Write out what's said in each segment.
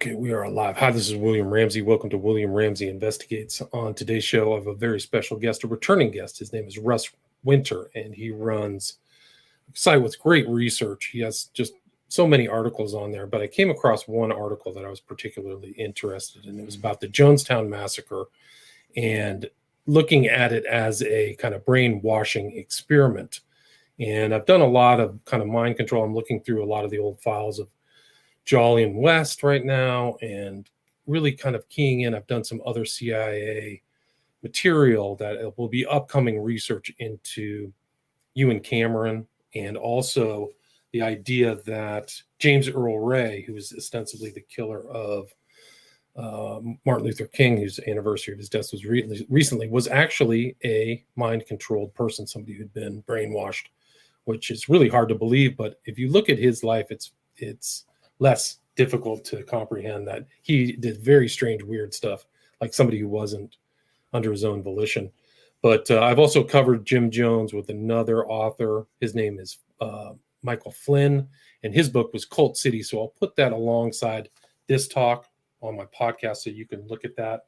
Okay, we are live. Hi, this is William Ramsey. Welcome to William Ramsey Investigates. On today's show, I have a very special guest, a returning guest. His name is Russ Winter, and he runs a site with great research. He has just so many articles on there, but I came across one article that I was particularly interested in. It was about the Jonestown massacre and looking at it as a kind of brainwashing experiment. And I've done a lot of kind of mind control. I'm looking through a lot of the old files of Jolly and West right now and really kind of keying in. I've done some other CIA material that will be upcoming research into Ewan Cameron, and also the idea that James Earl Ray, who was ostensibly the killer of Martin Luther King, whose anniversary of his death was recently, was actually a mind-controlled person, somebody who'd been brainwashed, which is really hard to believe. But if you look at his life, it's less difficult to comprehend that he did very strange, weird stuff, like somebody who wasn't under his own volition. But I've also covered Jim Jones with another author. His name is Michael Flynn, and his book was Cult City. So I'll put that alongside this talk on my podcast so you can look at that.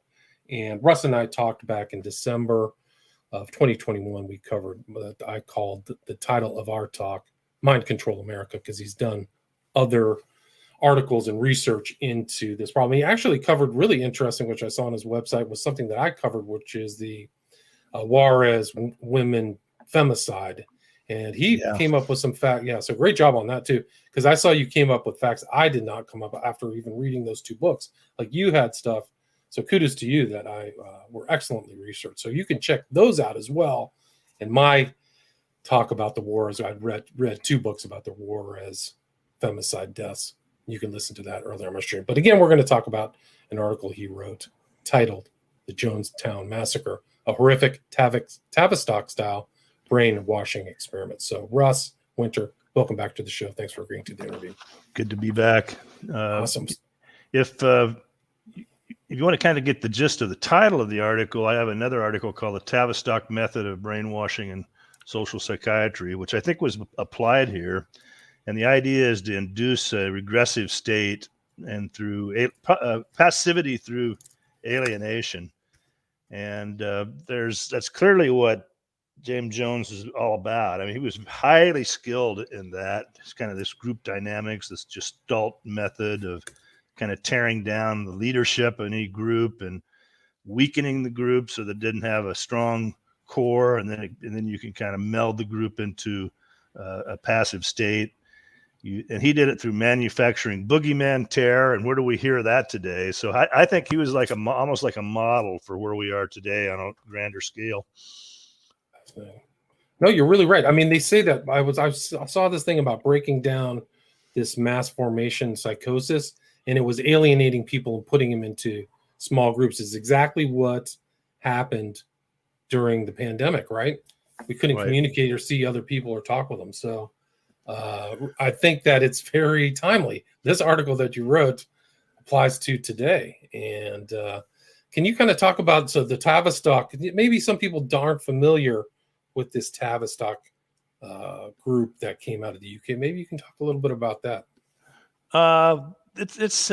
And Russ and I talked back in December of 2021. We covered what I called the title of our talk, Mind Control America, because he's done other articles and research into this problem. He actually covered really interesting, which I saw on his website, was something that I covered, which is the Juarez women femicide. And he came up with some facts. Yeah, so great job on that too, because I saw you came up with facts I did not come up after even reading those two books. Like, you had stuff. So kudos to you that I were excellently researched. So you can check those out as well. And my talk about the Juarez, I'd read two books about the Juarez femicide deaths. You can listen to that earlier on my stream. But again, we're going to talk about an article he wrote titled The Jonestown Massacre, a horrific Tavistock-style brainwashing experiment. So Russ Winter, welcome back to the show. Thanks for agreeing to the interview. Good to be back. Awesome. If you want to kind of get the gist of the title of the article, I have another article called The Tavistock Method of Brainwashing in Social Psychiatry, which I think was applied here. And the idea is to induce a regressive state and through passivity through alienation. And that's clearly what James Jones is all about. I mean, he was highly skilled in that. It's kind of this group dynamics, this Gestalt method of kind of tearing down the leadership of any group and weakening the group so that it didn't have a strong core, and then you can kind of meld the group into a passive state. And he did it through manufacturing boogeyman terror. And where do we hear that today? So I think he was like almost like a model for where we are today on a grander scale. No, you're really right. I mean, they say that I saw this thing about breaking down this mass formation psychosis, and it was alienating people and putting them into small groups. Is exactly what happened during the pandemic, right? We couldn't communicate or see other people or talk with them. So I think that it's very timely. This article that you wrote applies to today. And can you kind of talk about the Tavistock? Maybe some people aren't familiar with this Tavistock group that came out of the UK. Maybe you can talk a little bit about that. It's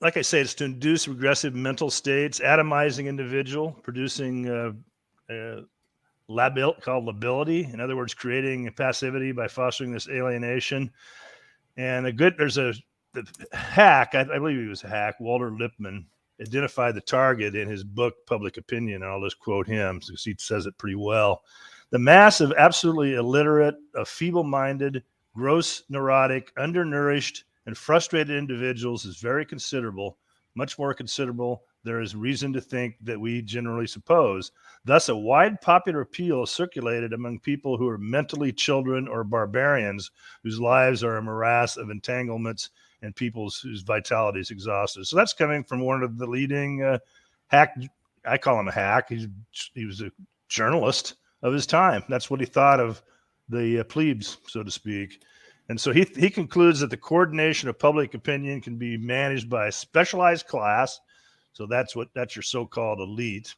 like I say, it's to induce regressive mental states, atomizing individual, producing called lability. In other words, creating passivity by fostering this alienation. And there's a hack, I believe he was a hack, Walter Lippmann, identified the target in his book, Public Opinion, and I'll just quote him because he says it pretty well. The mass of absolutely illiterate, of feeble-minded, gross, neurotic, undernourished, and frustrated individuals is very considerable, much more considerable there is reason to think that we generally suppose. Thus, a wide popular appeal is circulated among people who are mentally children or barbarians whose lives are a morass of entanglements and peoples whose vitality is exhausted. So that's coming from one of the leading hack. I call him a hack. He was a journalist of his time. That's what he thought of the plebes, so to speak. And so he concludes that the coordination of public opinion can be managed by a specialized class. So that's your so-called elite.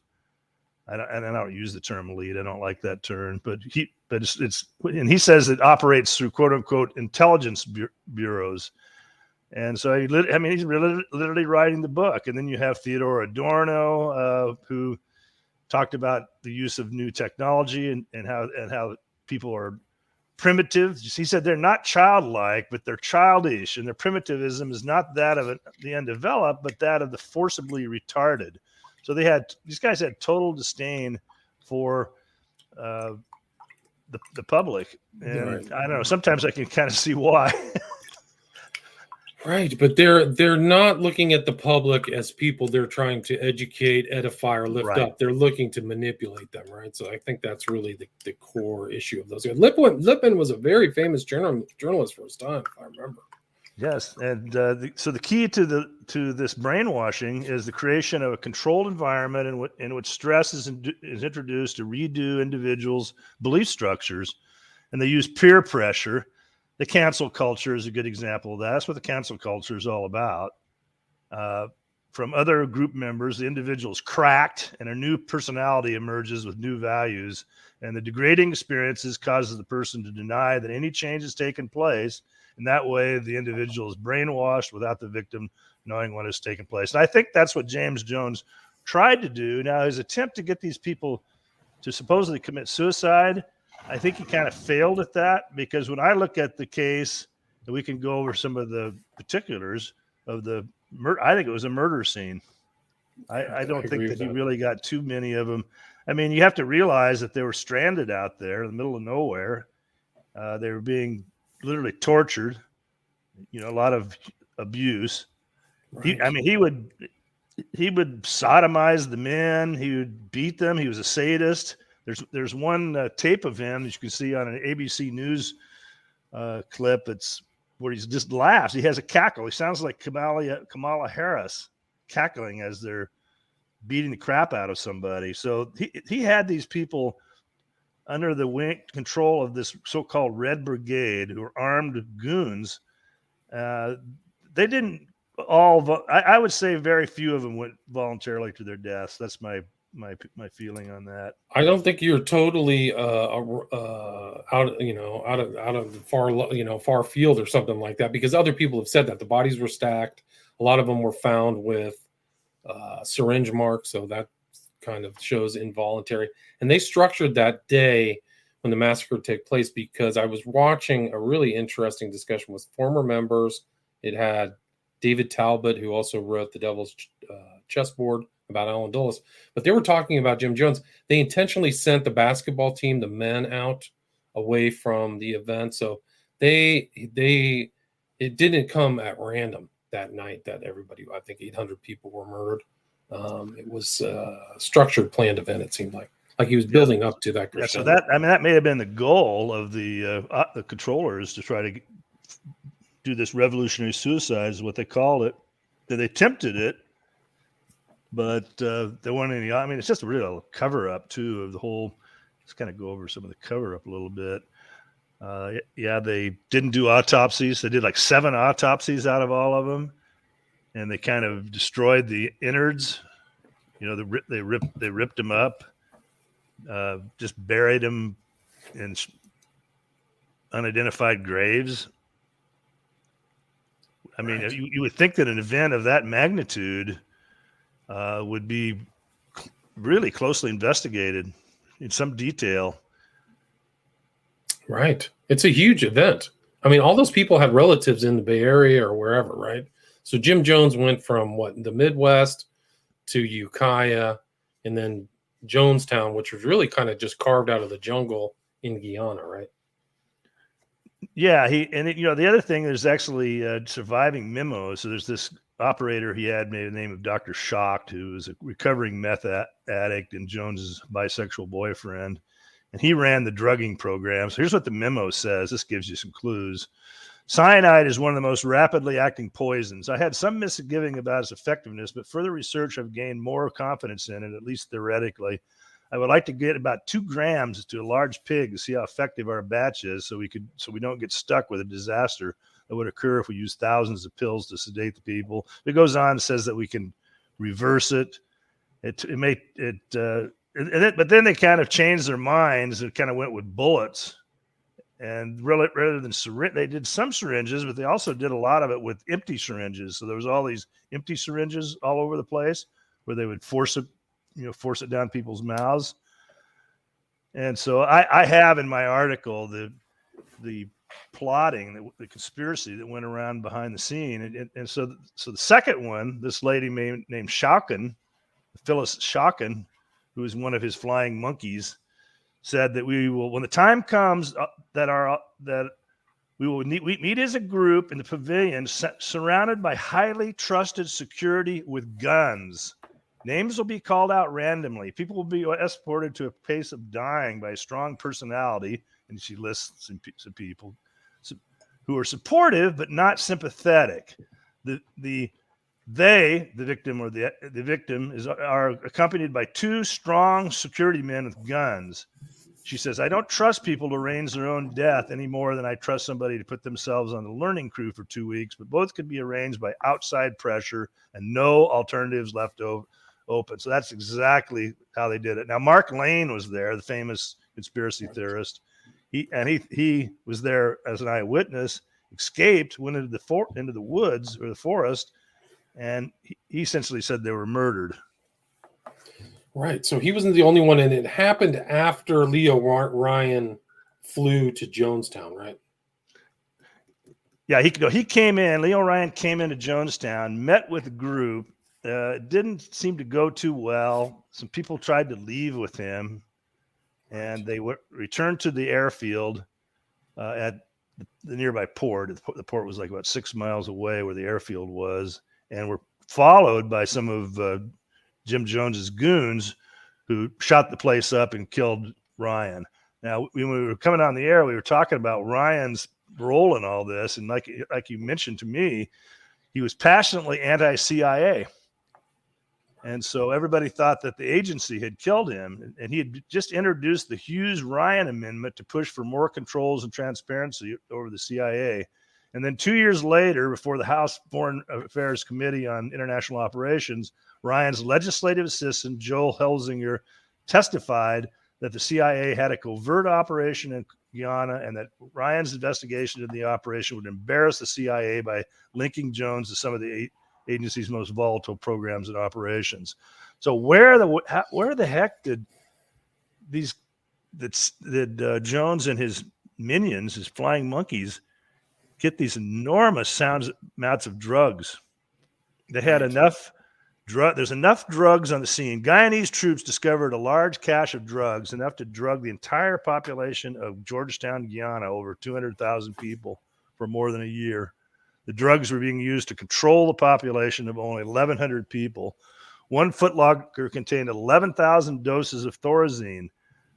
I don't use the term elite. I don't like that term, but he says it operates through quote unquote intelligence bureaus. And so he's literally writing the book. And then you have Theodore Adorno, who talked about the use of new technology and how people are primitive. He said they're not childlike, but they're childish, and their primitivism is not that of the undeveloped, but that of the forcibly retarded. So these guys had total disdain for the public, and right. I don't know. Sometimes I can kind of see why. Right, but they're not looking at the public as people they're trying to educate, edify, or lift up. They're looking to manipulate them, right? So I think that's really the core issue of those guys. Lippmann was a very famous journalist for his time, if I remember. Yes, and so the key to this brainwashing is the creation of a controlled environment in which stress is introduced to redo individuals' belief structures, and they use peer pressure. The cancel culture is a good example of that. That's what the cancel culture is all about. From other group members, the individual is cracked and a new personality emerges with new values. And the degrading experiences causes the person to deny that any change has taken place. And that way the individual is brainwashed without the victim knowing what has taken place. And I think that's what James Jones tried to do. Now, his attempt to get these people to supposedly commit suicide, I think he kind of failed at that, because when I look at the case, and we can go over some of the particulars of the murder, I think it was a murder scene. I don't think that he really got too many of them. I mean, you have to realize that they were stranded out there in the middle of nowhere. They were being literally tortured, a lot of abuse. Right. He would sodomize the men. He would beat them. He was a sadist. There's one tape of him that you can see on an ABC News clip. It's where he just laughs. He has a cackle. He sounds like Kamala Harris cackling as they're beating the crap out of somebody. So he had these people under the control of this so-called Red Brigade, who were armed goons. They didn't all. I would say very few of them went voluntarily to their deaths. That's my feeling on that. I don't think you're totally out of the far field or something like that, because other people have said that the bodies were stacked. A lot of them were found with syringe marks, so that kind of shows involuntary. And they structured that day when the massacre took place, because I was watching a really interesting discussion with former members. It had David Talbot, who also wrote The Devil's Chessboard about Alan Dulles, but they were talking about Jim Jones. They intentionally sent the basketball team, the men, out away from the event. So it didn't come at random that night that everybody, I think 800 people were murdered. It was a structured, planned event. It seemed like he was building up to that. Yeah, so that may have been the goal of the controllers, to try to do this revolutionary suicide, is what they called it. They attempted it, but there weren't any. I mean, it's just a real cover-up too of the whole. Let's kind of go over some of the cover-up a little bit. They didn't do autopsies. They did like 7 autopsies out of all of them, and they kind of destroyed the innards. They ripped them up, just buried them in unidentified graves. I mean, right. You would think that an event of that magnitude would be really closely investigated in some detail. Right. It's a huge event. I mean, all those people had relatives in the Bay Area or wherever, right? So Jim Jones went from the Midwest to Ukiah, and then Jonestown, which was really kind of just carved out of the jungle in Guyana, right? Yeah, the other thing, there's actually surviving memos. So there's this operator he had made the name of Dr. Schacht, who was a recovering meth addict and Jones's bisexual boyfriend. And he ran the drugging program. So here's what the memo says. This gives you some clues. Cyanide is one of the most rapidly acting poisons. I had some misgiving about its effectiveness, but further research have gained more confidence in it, at least theoretically. I would like to get about 2 grams to a large pig to see how effective our batch is, so we don't get stuck with a disaster that would occur if we use thousands of pills to sedate the people. It goes on and says that we can reverse it. But then they kind of changed their minds and kind of went with bullets. And rather than syringe, they did some syringes, but they also did a lot of it with empty syringes. So there was all these empty syringes all over the place where they would force it down people's mouths. And so I have in my article the plotting, the conspiracy that went around behind the scene. And so the second one, this lady named Schauken, Phyllis Schauken, who is one of his flying monkeys, said that we will, when the time comes that we will meet as a group in the pavilion surrounded by highly trusted security with guns. Names will be called out randomly. People will be escorted to a pace of dying by a strong personality. And she lists some people who are supportive but not sympathetic. The victim or the victim are accompanied by two strong security men with guns. She says, I don't trust people to arrange their own death any more than I trust somebody to put themselves on the learning crew for 2 weeks, but both could be arranged by outside pressure and no alternatives left open. So that's exactly how they did it. Now, Mark Lane was there, the famous conspiracy theorist. He was there as an eyewitness, escaped, went into the woods or the forest, and he essentially said they were murdered. Right. So he wasn't the only one, and it happened after Leo Ryan flew to Jonestown, right? Yeah, he came in. Leo Ryan came into Jonestown, met with the group. Didn't seem to go too well. Some people tried to leave with him, and they returned to the airfield at the nearby port. The port was like about 6 miles away where the airfield was, and were followed by some of Jim Jones's goons who shot the place up and killed Ryan. Now, when we were coming on the air, we were talking about Ryan's role in all this. And like you mentioned to me, he was passionately anti-CIA. And so everybody thought that the agency had killed him. And he had just introduced the Hughes-Ryan Amendment to push for more controls and transparency over the CIA. And then 2 years later, before the House Foreign Affairs Committee on International Operations, Ryan's legislative assistant, Joel Helsinger, testified that the CIA had a covert operation in Guyana and that Ryan's investigation into the operation would embarrass the CIA by linking Jones to some of the agency's most volatile programs and operations. So where the heck did Jones and his minions, his flying monkeys, get these enormous amounts of drugs? They had enough. There's enough drugs on the scene. Guyanese troops discovered a large cache of drugs, enough to drug the entire population of Georgetown, Guyana, over 200,000 people for more than a year. The drugs were being used to control the population of only 1,100 people. One footlocker contained 11,000 doses of Thorazine,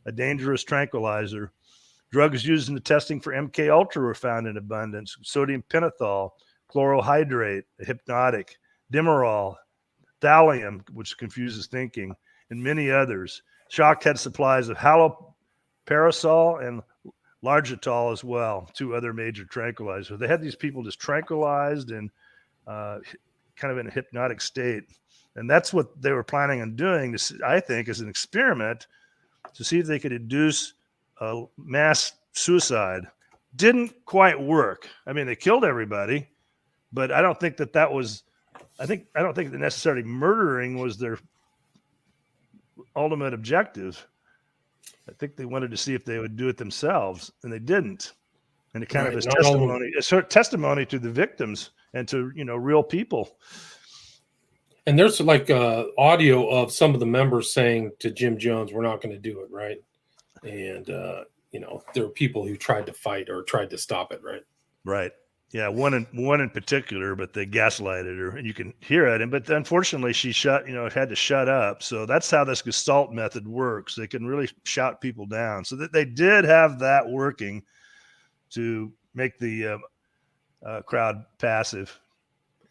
a dangerous tranquilizer. Drugs used in the testing for MK Ultra were found in abundance. Sodium pentothal, chlorohydrate, a hypnotic, Demerol, thallium, which confuses thinking, and many others. Shock had supplies of haloperidol and largitol as well, two other major tranquilizers. They had these people just tranquilized and kind of in a hypnotic state. And that's what they were planning on doing, this, I think, as an experiment to see if they could induce mass suicide. Didn't quite work. I mean, they killed everybody, but I don't think that was... I don't think that necessarily murdering was their ultimate objective. I think they wanted to see if they would do it themselves, and they didn't. And it kind of is testimony to the victims and to real people. And there's like audio of some of the members saying to Jim Jones, "We're not going to do it," right? And there were people who tried to fight or tried to stop it, right? Right. Yeah, one in particular, but they gaslighted her, and you can hear it. But unfortunately, she had to shut up. So that's how this Gestalt method works. They can really shout people down. So that they did have that working to make the crowd passive,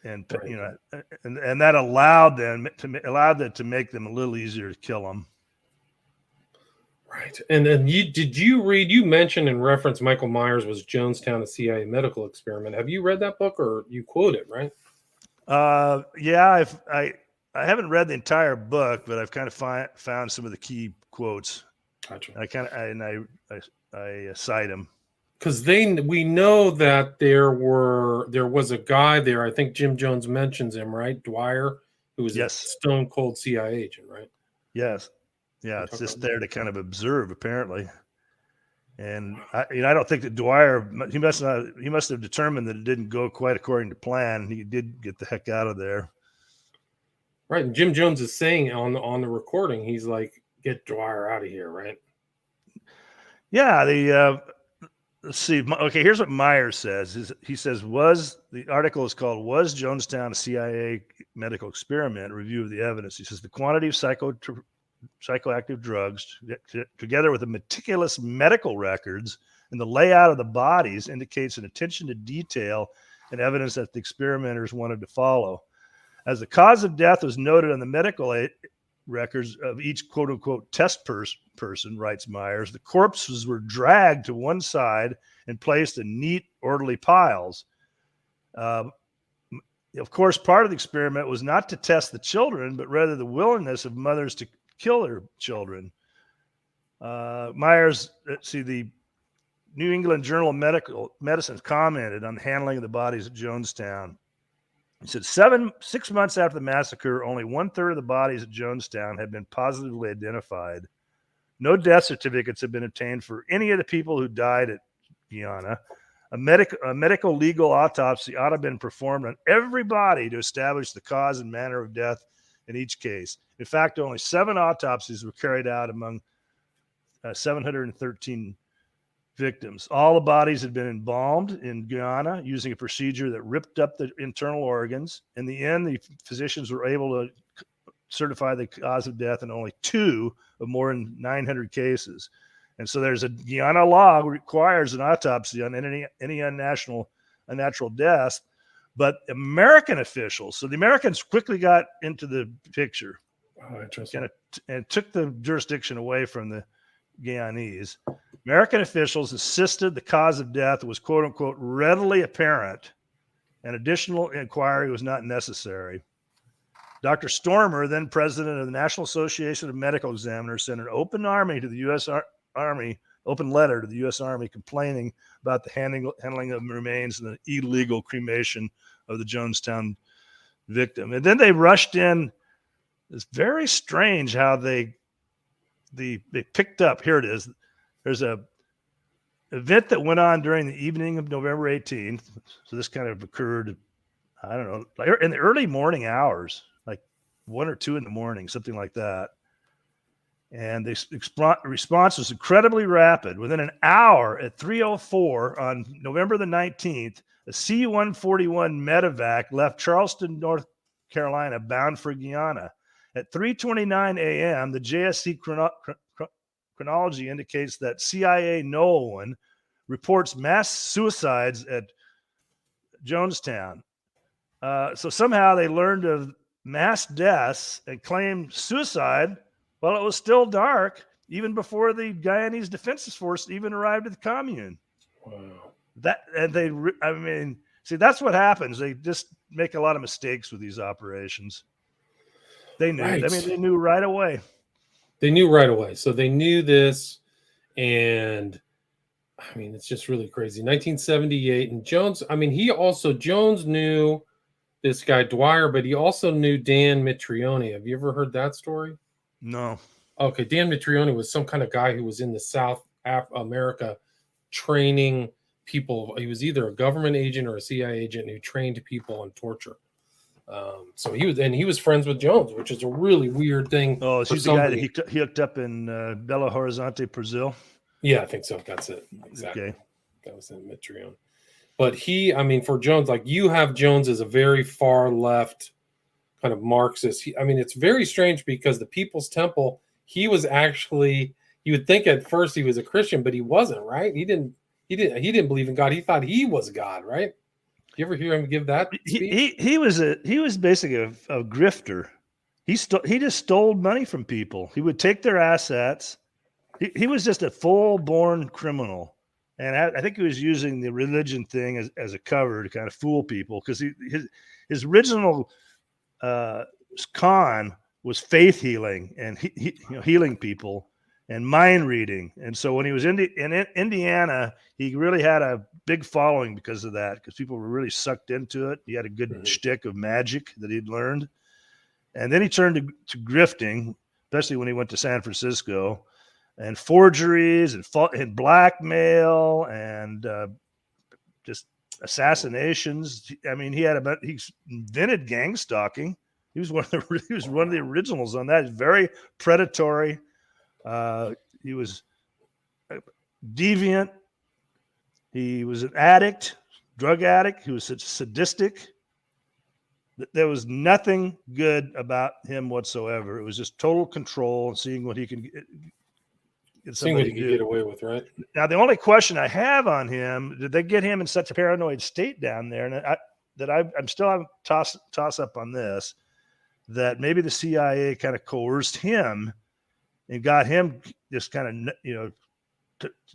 and Right. and that allowed them to make them a little easier to kill them. Right. And then you mentioned and referenced Michael Myers was Jonestown, a CIA medical experiment. Have you read that book, or you quote it, right? Yeah, I haven't read the entire book, but I've kind of found some of the key quotes. Gotcha. I cite them. because we know that there was a guy there. I think Jim Jones mentions him, right? Dwyer, who was Yes. a stone cold CIA agent, right? Yes. Yeah, it's just there to kind of observe, apparently. And I don't think that Dwyer, he must have determined that it didn't go quite according to plan. He did get the heck out of there. Right. And Jim Jones is saying on the recording, he's like, "Get Dwyer out of here," right? Yeah. Let's see. Okay, here's what Myers says. He says, the article is called "Was Jonestown a CIA Medical Experiment? A Review of the Evidence." He says the quantity of psychoactive drugs, together with the meticulous medical records and the layout of the bodies, indicates an attention to detail and evidence that the experimenters wanted to follow. As the cause of death was noted on the medical records of each quote-unquote test person, writes Myers, the corpses were dragged to one side and placed in neat, orderly piles. Of course, part of the experiment was not to test the children, but rather the willingness of mothers to kill their children. Myers, the New England Journal of Medicine commented on the handling of the bodies at Jonestown. He said 6 months after the massacre, only 1/3 of the bodies at Jonestown had been positively identified. No death certificates have been obtained for any of the people who died at Guyana. A medical legal autopsy ought to have been performed on every body to establish the cause and manner of death in each case. In fact, only 7 autopsies were carried out among 713 victims. All the bodies had been embalmed in Guyana using a procedure that ripped up the internal organs. In the end, the physicians were able to certify the cause of death in only 2 of more than 900 cases. And so there's a Guyana law requires an autopsy on any unnatural death, but American officials, so the Americans quickly got into the picture and took the jurisdiction away from the Guyanese. American officials insisted the cause of death was quote unquote readily apparent and additional inquiry was not necessary. Dr. Stormer, then president of the National Association of Medical Examiners, sent an open letter to the U.S. Army complaining about the handling of remains and the illegal cremation of the Jonestown victim. And then they rushed in. It's very strange how they picked up. Here it is. There's a event that went on during the evening of November 18th. So this kind of occurred, I don't know, like in the early morning hours, like 1 or 2 in the morning, something like that. And the response was incredibly rapid. Within an hour at 3:04 on November the 19th, a C-141 medevac left Charleston, North Carolina, bound for Guyana. At 3:29 a.m., the JSC chronology indicates that CIA Nolan reports mass suicides at Jonestown. So somehow they learned of mass deaths and claimed suicide while it was still dark, even before the Guyanese Defense Force even arrived at the commune. Wow. That's what happens. They just make a lot of mistakes with these operations. They knew. Right. They knew right away. So they knew this, and it's just really crazy. 1978, and Jones. Jones knew this guy Dwyer, but he also knew Dan Mitrione. Have you ever heard that story? No. Okay, Dan Mitrione was some kind of guy who was in the South America training people. He was either a government agent or a CIA agent who trained people on torture. So he was friends with Jones, which is a really weird thing. Oh, he's the guy that he hooked up in Belo Horizonte, Brazil. Yeah, I think so. That's it. Exactly. Okay. That was in Mitrione. But for Jones, like you have Jones as a very far left kind of Marxist. It's very strange because the People's Temple, he was actually, you would think at first he was a Christian, but he wasn't, right? He didn't believe in God. He thought he was God, right? You ever hear him give that speech? He was basically a grifter. He just stole money from people. He would take their assets. He was just a full-born criminal. And I think he was using the religion thing as a cover to kind of fool people, because his original con was faith healing and healing people. and mind reading. And so when he was in Indiana, he really had a big following because of that, because people were really sucked into it. He had a good shtick of magic that he'd learned. And then he turned to grifting, especially when he went to San Francisco, and forgeries and blackmail and just assassinations. I mean, he invented gang stalking. He was one of the originals on that. He's very predatory. He was deviant. He was an addict, drug addict. He was sadistic. There was nothing good about him whatsoever. It was just total control and seeing what he can get away with, right? Now, the only question I have on him: did they get him in such a paranoid state down there? And I'm still having toss up on this. That maybe the CIA kind of coerced him and got him just kind of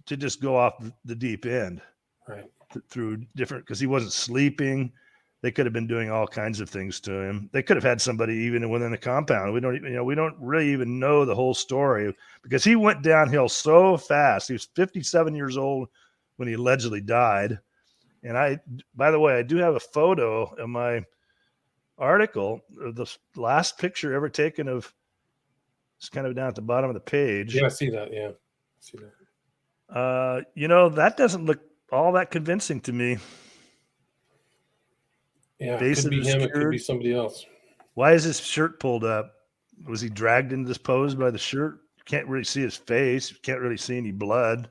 to just go off the deep end, right? Through different, because he wasn't sleeping. They could have been doing all kinds of things to him. They could have had somebody even within the compound. We don't really even know the whole story, because he went downhill so fast. He was 57 years old when he allegedly died. And by the way, I do have a photo of my article of the last picture ever taken of. It's kind of down at the bottom of the page. Yeah, I see that. Yeah, I see that. That doesn't look all that convincing to me. Yeah, it could be him. It could be somebody else. Why is his shirt pulled up? Was he dragged into this pose by the shirt? You can't really see his face. You can't really see any blood.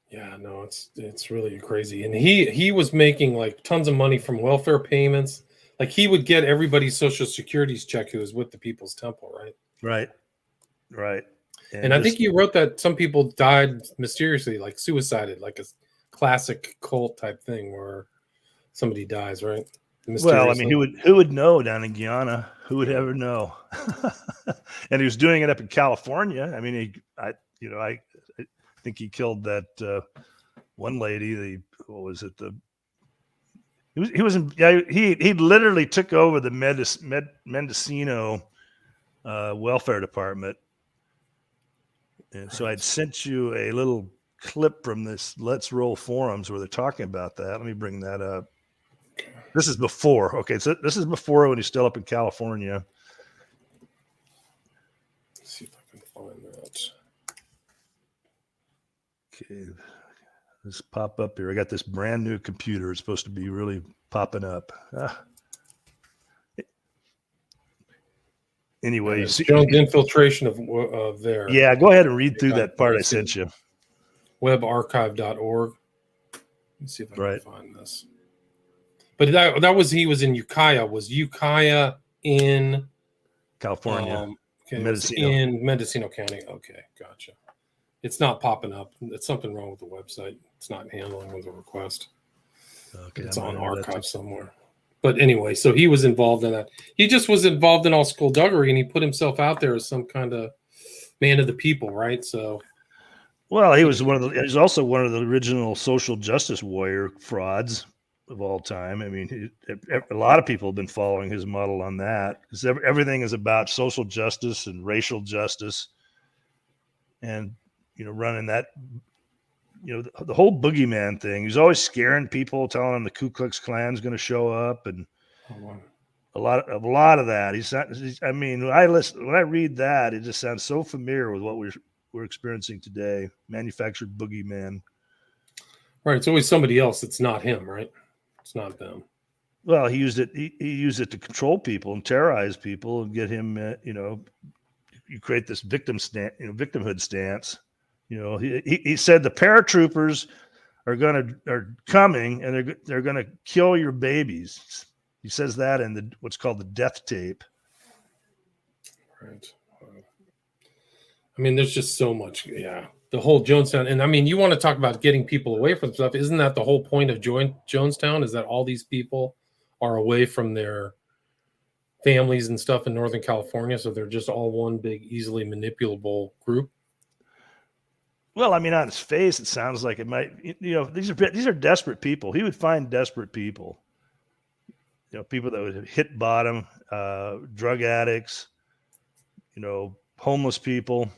Yeah, no, it's really crazy. And he was making like tons of money from welfare payments. Like he would get everybody's social security's check who was with the People's Temple, right? Right. And I think you wrote that some people died mysteriously, like suicided, like a classic cult type thing where somebody dies, right? Well, I mean, who would know down in Guyana? Who would ever know? And he was doing it up in California. I mean, I think he killed that one lady. He literally took over the Mendocino welfare department. And so I'd sent you a little clip from this Let's Roll forums where they're talking about that. Let me bring that up. This is before. Okay, so this is before when he's still up in California. Let's see if I can find that. Okay, let's pop up here. I got this brand new computer. It's supposed to be really popping up. Anyway, Jones infiltration of there. Yeah, go ahead and read through that part I sent you. Webarchive.org. Let's see if I can find this. But that was, he was in Ukiah. Was Ukiah in California? Mendocino. In Mendocino County. Okay, gotcha. It's not popping up. It's something wrong with the website. It's not handling with a request. Okay, it's on archive somewhere. But anyway, so he was involved in that. He just was involved in all skullduggery, and he put himself out there as some kind of man of the people, right? So, well, he was also one of the original social justice warrior frauds of all time. I mean, a lot of people have been following his model on that, because everything is about social justice and racial justice, and running that. The whole boogeyman thing. He's always scaring people, telling them the Ku Klux Klan's going to show up, and a lot of that. When I read that, it just sounds so familiar with what we're experiencing today. Manufactured boogeyman. Right. It's always somebody else. It's not him, right? It's not them. Well, he used it. He used it to control people and terrorize people and get him. You create this victimhood stance. He said the paratroopers are coming and they're gonna kill your babies. He says that in what's called the death tape. Right. I mean, there's just so much. Yeah, the whole Jonestown, and I mean, you want to talk about getting people away from stuff? Isn't that the whole point of Jonestown? Is that all these people are away from their families and stuff in Northern California, so they're just all one big, easily manipulable group? Well, I mean, on his face, it sounds like it might. These are desperate people. He would find desperate people. People that would hit bottom, drug addicts. homeless people,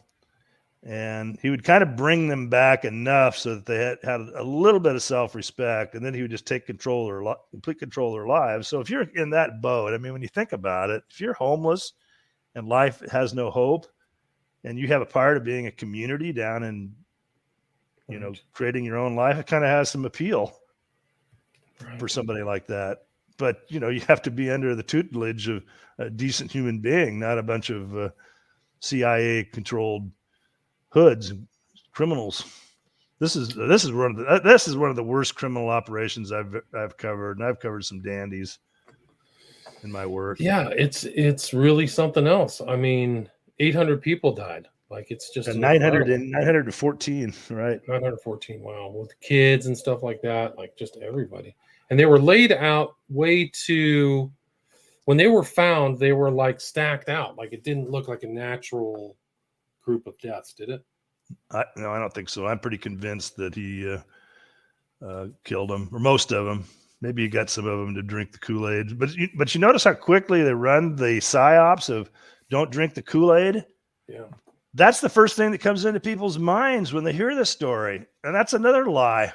and he would kind of bring them back enough so that they had a little bit of self-respect, and then he would just take complete control of their lives. So if you're in that boat, I mean, when you think about it, if you're homeless and life has no hope, and you have a part of being a community down in, creating your own life, it kind of has some appeal for somebody like that. But, you have to be under the tutelage of a decent human being, not a bunch of CIA controlled hoods and criminals. This is one of the worst criminal operations I've covered, and I've covered some dandies in my work. Yeah, it's really something else. I mean, 800 people died. Like, it's just 914, right? 914. Wow, with kids and stuff like that, like just everybody. And they were laid out way too. When they were found, they were like stacked out. Like, it didn't look like a natural group of deaths, did it? No, I don't think so. I'm pretty convinced that he killed them, or most of them. Maybe he got some of them to drink the Kool-Aid. But you notice how quickly they run the psyops of don't drink the Kool-Aid? Yeah. That's the first thing that comes into people's minds when they hear this story. And that's another lie.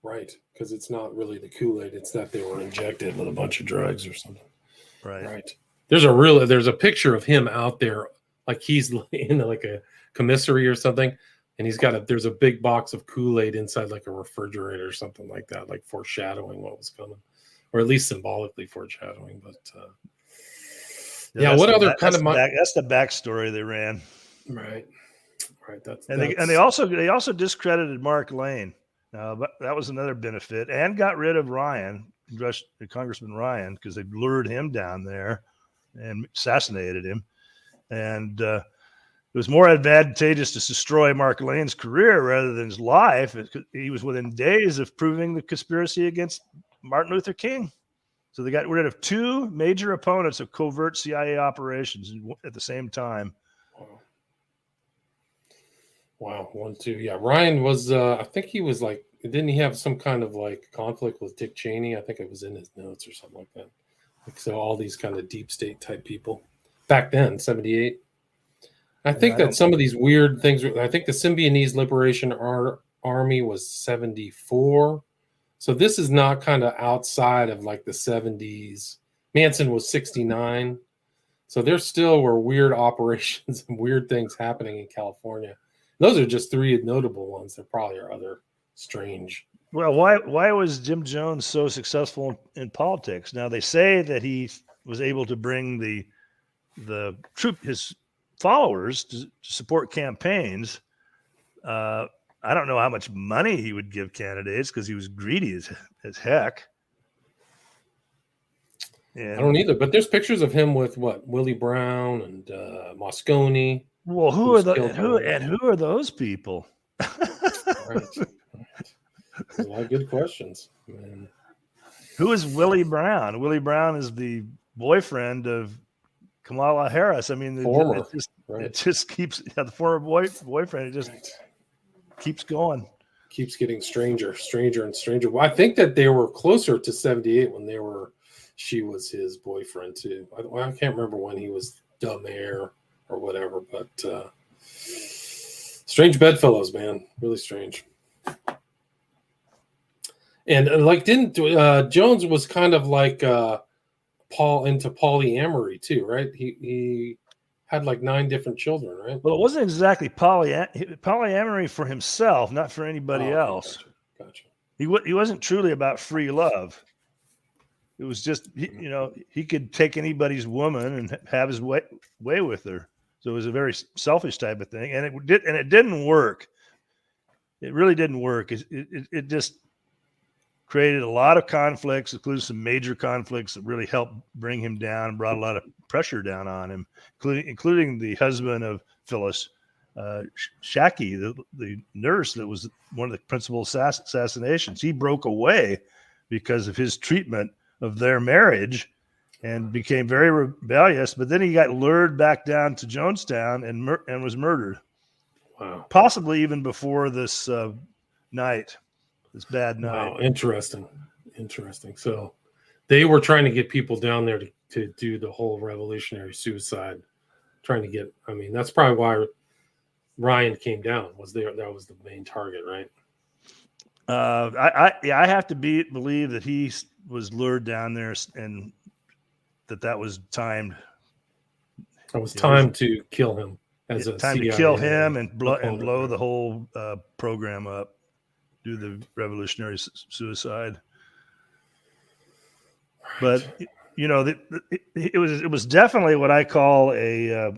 Right. Because it's not really the Kool-Aid. It's that they were injected with a bunch of drugs or something. Right. There's a picture of him out there, like he's in like a commissary or something. And there's a big box of Kool-Aid inside like a refrigerator or something like that, like foreshadowing what was coming, or at least symbolically foreshadowing. But what other kind of that's the backstory they ran. Right. They also discredited Mark Lane. But that was another benefit, and got rid of Congressman Ryan, because they lured him down there and assassinated him. And it was more advantageous to destroy Mark Lane's career rather than his life. He was within days of proving the conspiracy against Martin Luther King. So they got rid of two major opponents of covert CIA operations at the same time. Wow. 1, 2. Yeah. Ryan was, I think he was like, didn't he have some kind of like conflict with Dick Cheney? I think it was in his notes or something like that. So all these kind of deep state type people back then, 78. I think that some of these weird things, I think the Symbionese Liberation Army was 74. So this is not kind of outside of like the 70s. Manson was 69. So there still were weird operations and weird things happening in California. Those are just three notable ones. There probably are other strange. Well, why was Jim Jones so successful in politics? Now, they say that he was able to bring his followers to support campaigns. I don't know how much money he would give candidates, because he was greedy as heck. And I don't either, but there's pictures of him with Willie Brown and Moscone. Well, who are those people? Right. There's a lot of good questions, man. Who is Willie Brown? Willie Brown is the boyfriend of Kamala Harris. I mean, it just keeps the former boyfriend. It just keeps going. Keeps getting stranger and stranger. Well, I think that they were closer to 78 when she was his boyfriend too. I can't remember when he was the mayor or whatever, but strange bedfellows, man. Really strange. And like, didn't Jones was kind of like Paul into polyamory too, right? He had like 9 different children, right? Well, it wasn't exactly polyamory for himself, not for anybody else. Gotcha. He wasn't truly about free love. It was just he could take anybody's woman and have his way with her. So it was a very selfish type of thing, and it didn't work. It really didn't work. It just created a lot of conflicts, including some major conflicts that really helped bring him down and brought a lot of pressure down on him, including the husband of Phyllis, Shacky, the nurse that was one of the principal assassinations. He broke away because of his treatment of their marriage and became very rebellious. But then he got lured back down to Jonestown and was murdered. Wow. Possibly even before this night. This bad night. Wow, interesting. So they were trying to get people down there to do the whole revolutionary suicide trying to get. I mean, that's probably why Ryan came down. Was there? That was the main target, right? I have to believe that he was lured down there and that was timed. It was time to kill him as a time CIA to kill him and opponent, blow the whole program up, do the revolutionary suicide. But it was definitely what I call a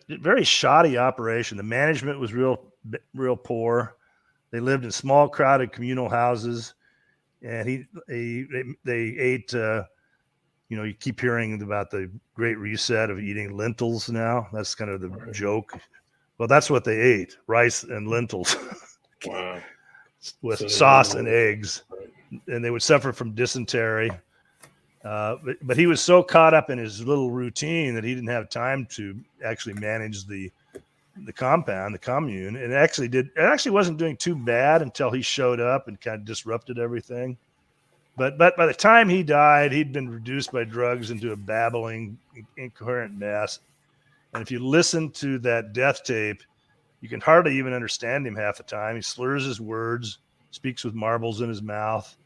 very shoddy operation. The management was real poor. They lived in small, crowded communal houses, and they ate. You keep hearing about the Great Reset of eating lentils now. That's kind of the joke. Well, that's what they ate: rice and lentils, wow, with sauce and eggs. And they would suffer from dysentery. But he was so caught up in his little routine that he didn't have time to actually manage the compound, the commune. And it actually wasn't doing too bad until he showed up and kind of disrupted everything. But by the time he died, he'd been reduced by drugs into a babbling, incoherent mess. And if you listen to that death tape, you can hardly even understand him half the time. He slurs his words, speaks with marbles in his mouth.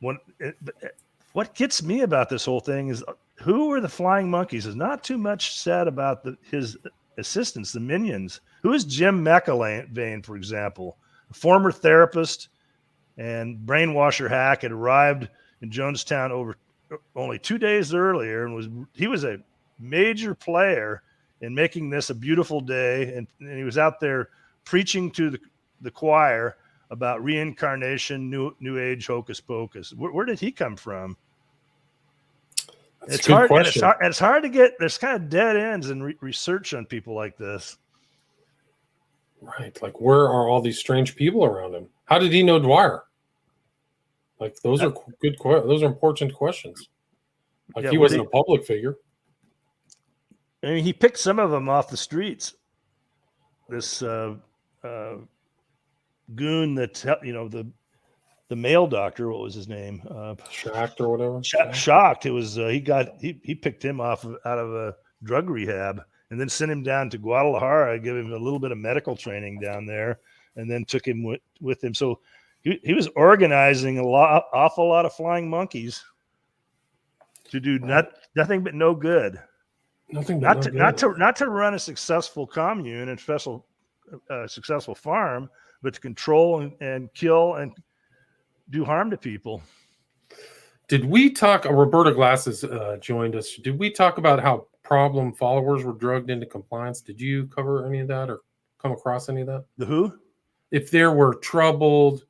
What gets me about this whole thing is who are the flying monkeys? There's not too much said about his assistants, the minions. Who is Jim McElvain, for example? A former therapist and brainwasher hack had arrived in Jonestown only 2 days earlier, and he was a major player in making this a beautiful day, and he was out there preaching to the choir about reincarnation, new age hocus pocus. Where did he come from? It's hard. It's hard to get. There's kind of dead ends in research on people like this. Right. Like, where are all these strange people around him? How did he know Dwyer? Like, those are good. Those are important questions. Like, he wasn't a public figure. I mean, he picked some of them off the streets. This goon that the male doctor, what was his name? Shocked or whatever. Shocked. It was he picked him off out of a drug rehab and then sent him down to Guadalajara, give him a little bit of medical training down there, and then took him with him. So he was organizing awful lot of flying monkeys to do nothing but no good. Not to run a successful commune and successful farm, but to control and kill and do harm to people. Did we talk? Roberta Glasses joined us. Did we talk about how problem followers were drugged into compliance? Did you cover any of that or come across any of that? The who? If there were troubled,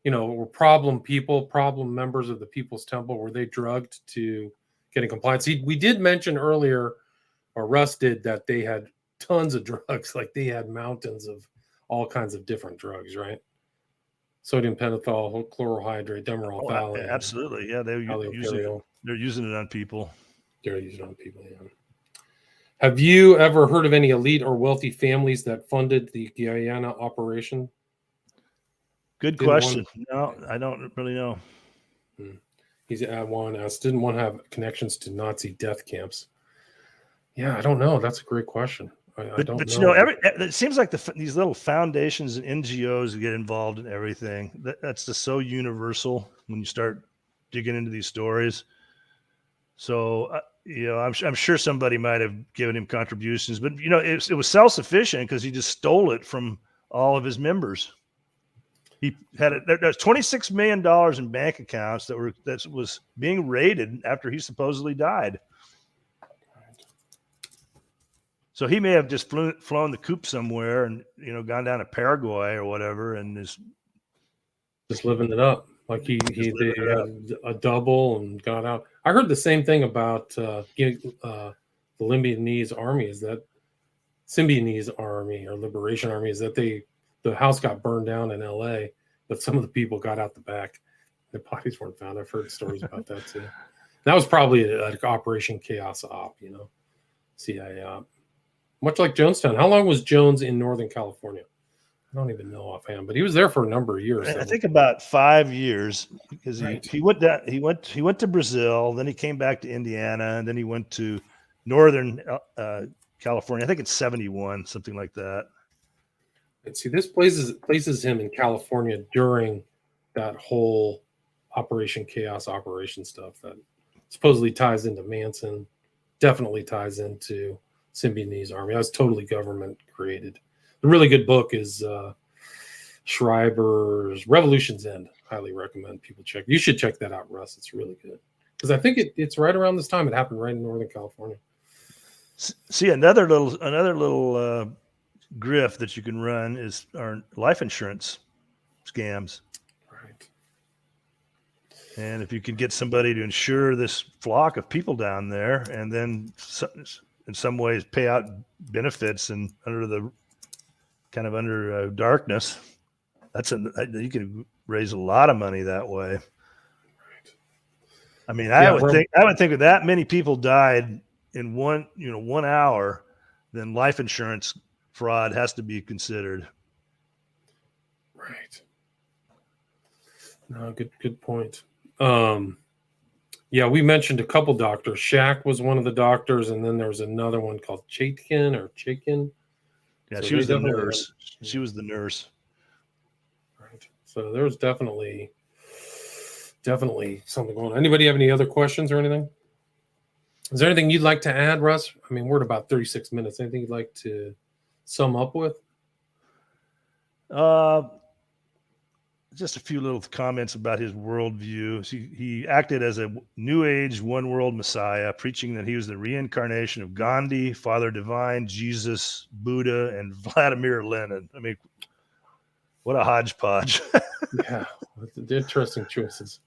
or problem people, problem members of the People's Temple, were they drugged to get in compliance? We did mention earlier, or Russ did, that they had tons of drugs. Like, they had mountains of all kinds of different drugs, right? Sodium pentothal, chlorohydrate, demerol, absolutely, yeah. They're using it on people. They're using it on people. Yeah. Have you ever heard of any elite or wealthy families that funded the Guyana operation? Good question. No, I don't really know. He's at one asked, didn't one have connections to Nazi death camps? Yeah, I don't know. That's a great question. I don't know. It seems like these little foundations and NGOs get involved in everything. That's just so universal when you start digging into these stories. So, I'm sure somebody might have given him contributions, but it was self-sufficient because he just stole it from all of his members. He had there's $26 million in bank accounts that was being raided after he supposedly died. So he may have just flown the coop somewhere and gone down to Paraguay or whatever and is just living it up. Like they had a double and got out. I heard the same thing about the Symbionese army. Is that Symbionese army or Liberation Army? Is that the house got burned down in L.A., but some of the people got out the back. The bodies weren't found. I've heard stories about that too. That was probably like Operation Chaos Op, CIA op. Much like Jonestown. How long was Jones in Northern California? I don't even know offhand, but he was there for a number of years. I think about 5 years, because Right. he went down, he went to Brazil, then he came back to Indiana, and then he went to Northern California. I think it's 71, something like that. And see, this places him in California during that whole Operation Chaos operation stuff that supposedly ties into Manson, definitely ties into Symbionese Army. That was totally government created. The really good book is Schreiber's Revolution's End. Highly recommend people check. You should check that out, Russ. It's really good because I think it's right around this time. It happened right in Northern California. See, another little grift that you can run is our life insurance scams. Right. And if you can get somebody to insure this flock of people down there, and then in some ways pay out benefits and under darkness, you can raise a lot of money that way. Right. I mean, I would think if that many people died in one hour, then life insurance fraud has to be considered. Right. No, good point. Yeah, we mentioned a couple doctors. Shaq was one of the doctors, and then there was another one called Chaikin. Yeah, so she was the nurse. She was the nurse. Right. So there was definitely something going on. Anybody have any other questions or anything? Is there anything you'd like to add, Russ? I mean, we're at about 36 minutes. Anything you'd like to sum up with? Just a few little comments about his worldview. He acted as a New Age one world messiah, preaching that he was the reincarnation of Gandhi, Father Divine, Jesus, Buddha, and Vladimir Lenin. I mean, what a hodgepodge. Yeah, interesting choices.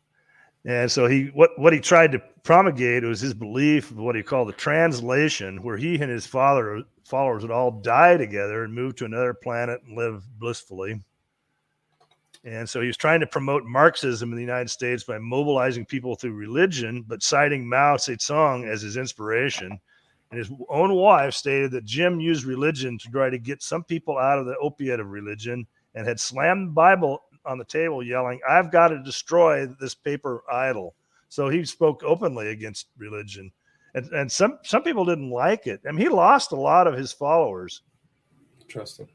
And so what he tried to promulgate was his belief of what he called the translation, where he and his followers would all die together and move to another planet and live blissfully. And so he was trying to promote Marxism in the United States by mobilizing people through religion, but citing Mao Zedong as his inspiration. And his own wife stated that Jim used religion to try to get some people out of the opiate of religion, and had slammed the Bible on the table yelling, "I've got to destroy this paper idol." So he spoke openly against religion. And some people didn't like it. I mean, he lost a lot of his followers. Interesting.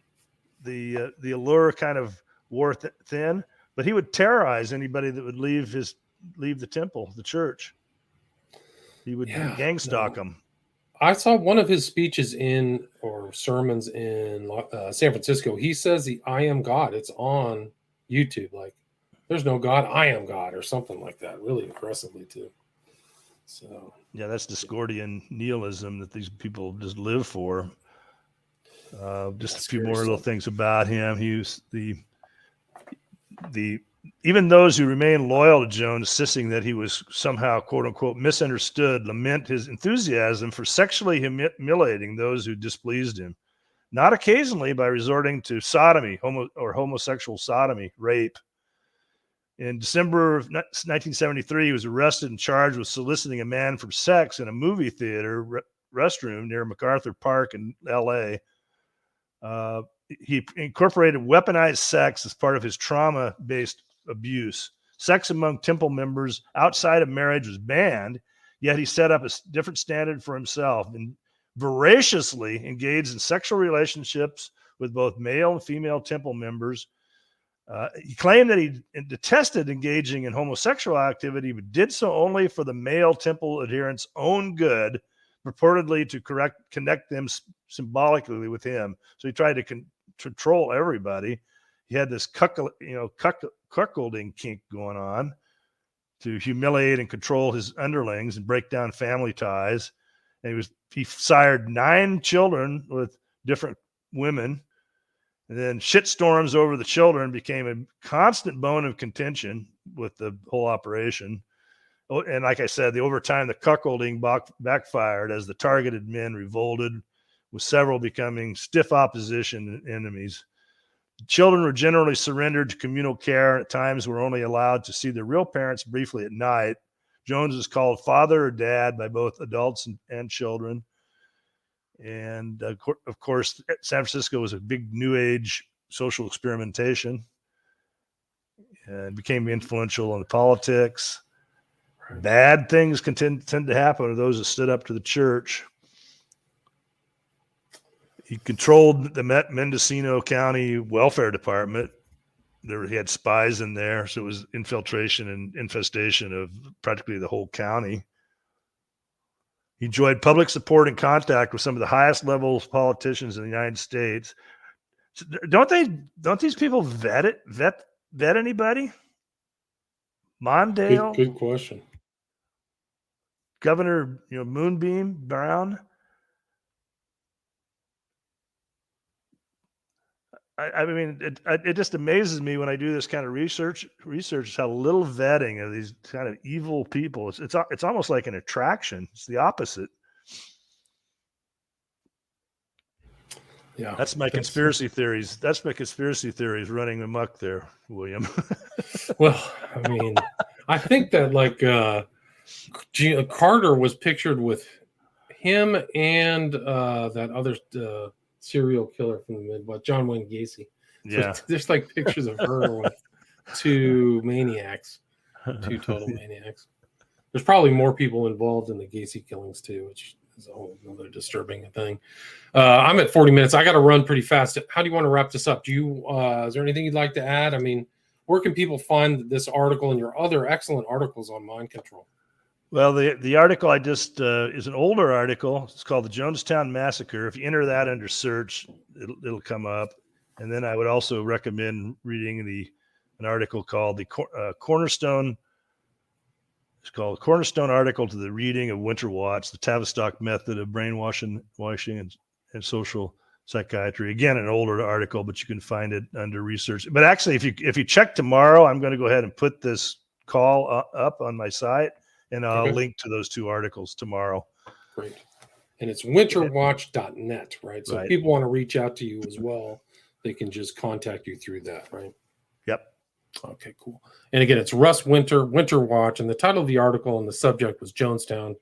The allure kind of wore thin, but he would terrorize anybody that would leave the temple, the church. He would gang stalk them. I saw one of his speeches or sermons in San Francisco. He says the "I am God." It's on YouTube. Like, there's no God, I am God, or something like that. Really aggressively too. So yeah, that's Discordian nihilism that these people just live for. Just a few more little things about him. He was even those who remain loyal to Jones, insisting that he was somehow, quote unquote, misunderstood, lament his enthusiasm for sexually humiliating those who displeased him, not occasionally by resorting to sodomy, homosexual sodomy, rape. In December of 1973, he was arrested and charged with soliciting a man for sex in a movie theater restroom near MacArthur Park in L.A. He incorporated weaponized sex as part of his trauma-based abuse. Sex among temple members outside of marriage was banned, yet he set up a different standard for himself and voraciously engaged in sexual relationships with both male and female temple members. He claimed that he detested engaging in homosexual activity, but did so only for the male temple adherents' own good, purportedly to connect them symbolically with him. So he tried to control everybody. He had this cuckolding kink going on to humiliate and control his underlings and break down family ties. And he sired 9 children with different women. And then shitstorms over the children became a constant bone of contention with the whole operation. And like I said, over time, the cuckolding backfired as the targeted men revolted, with several becoming stiff opposition enemies. Children were generally surrendered to communal care, and at times were only allowed to see their real parents briefly at night. Jones is called father or dad by both adults and children. And of course, San Francisco was a big New Age social experimentation, and became influential in the politics. Bad things tend to happen to those that stood up to the church. He controlled the Mendocino County Welfare Department. He had spies in there, so it was infiltration and infestation of practically the whole county. He enjoyed public support and contact with some of the highest level politicians in the United States. So don't these people vet anybody? Mondale, Good question. Governor, Moonbeam Brown. I mean, it just amazes me when I do this kind of research how little vetting of these kind of evil people. It's almost like an attraction. It's the opposite. Yeah, that's my conspiracy theories. That's my conspiracy theories running amok there, William. Well, I mean, I think that Carter was pictured with him and that other serial killer from the Midwest, John Wayne Gacy. Yeah, so there's like pictures of her with two total maniacs. There's probably more people involved in the Gacy killings too, which is a whole other disturbing thing. I'm at 40 minutes. I got to run pretty fast. How do you want to wrap this up? Is there anything you'd like to add? I mean, where can people find this article and your other excellent articles on mind control? Well, the article I just is an older article. It's called the Jonestown Massacre. If you enter that under search, it'll come up. And then I would also recommend reading an article called the Cornerstone. It's called Cornerstone Article to the Reading of Winterwatch: The Tavistock Method of Brainwashing and Social Psychiatry. Again, an older article, but you can find it under research. But actually, if you check tomorrow, I'm going to go ahead and put this call up on my site. And I'll link to those two articles tomorrow. Great. And it's winterwatch.net, right? So Right. if people want to reach out to you as well, they can just contact you through that, right? Yep. Okay, cool. And again, it's Russ Winterwatch. And the title of the article and the subject was Jonestown.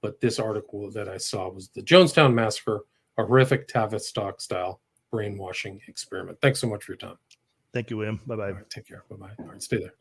But this article that I saw was the Jonestown Massacre, a horrific Tavistock-style brainwashing experiment. Thanks so much for your time. Thank you, William. Bye-bye. All right, take care. Bye-bye. All right, stay there.